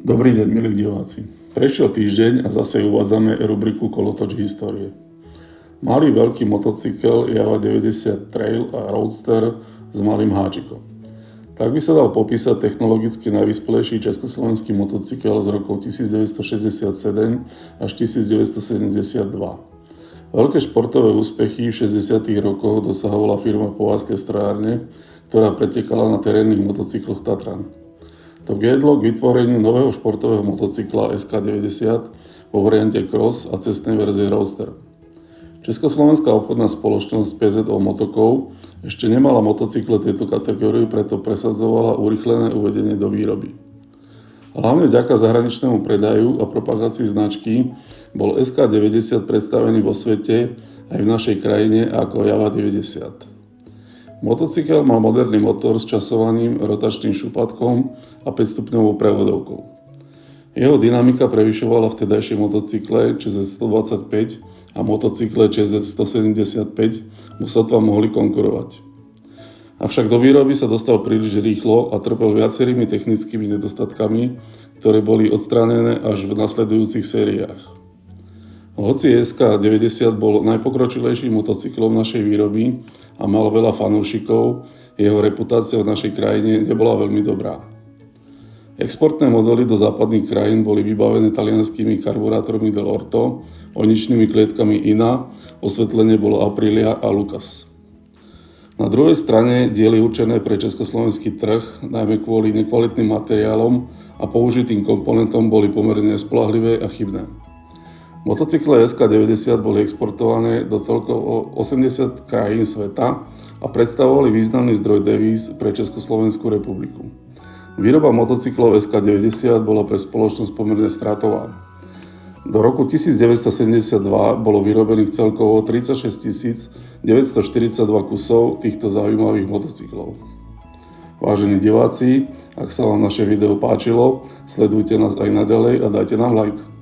Dobrý deň, milí diváci. Prešiel týždeň a zase uvádzame rubriku Kolotoč histórie. Malý veľký motocykel Java 90 Trail a Roadster s malým háčikom. Tak by sa dal popísať technologicky najvyspelejší československý motocykel z rokov 1967 až 1972. Veľké športové úspechy v 60. rokoch dosahovala firma Povazské strojárne, ktorá pretekala na terénnych motocykloch Tatran. To viedlo k vytvoreniu nového športového motocykla SK90 vo variante Cross a cestnej verzie Roadster. Československá obchodná spoločnosť PZO Motokov ešte nemala motocykle tejto kategórie, preto presadzovala urýchlené uvedenie do výroby. Hlavne vďaka zahraničnému predaju a propagácii značky bol SK90 predstavený vo svete aj v našej krajine ako Java 90. Motocykel mal moderný motor s časovaným rotačným šupatkom a 5-stupňovou prevodovkou. Jeho dynamika prevyšovala vtedajšie motocykle ČZ125 a motocykle ČZ175 mu sotva mohli konkurovať. Avšak do výroby sa dostal príliš rýchlo a trpel viacerými technickými nedostatkami, ktoré boli odstránené až v nasledujúcich sériách. Hoci SK90 bol najpokročilejším motocyklom našej výroby a mal veľa fanúšikov, jeho reputácia v našej krajine nebola veľmi dobrá. Exportné modely do západných krajín boli vybavené talianskymi karburátormi Dell'Orto, oničnými klietkami INA, osvetlenie bolo Aprilia a Lucas. Na druhej strane diely určené pre československý trh, najmä kvôli nekvalitným materiálom a použitým komponentom, boli pomerne spoľahlivé a chybné. Motocykle SK90 boli exportované do celkovo 80 krajín sveta a predstavovali významný zdroj devíz pre Československú republiku. Výroba motocyklov SK90 bola pre spoločnosť pomerne stratová. Do roku 1972 bolo vyrobených celkovo 36 942 kusov týchto zaujímavých motocyklov. Vážení diváci, ak sa vám naše video páčilo, sledujte nás aj naďalej a dajte nám like.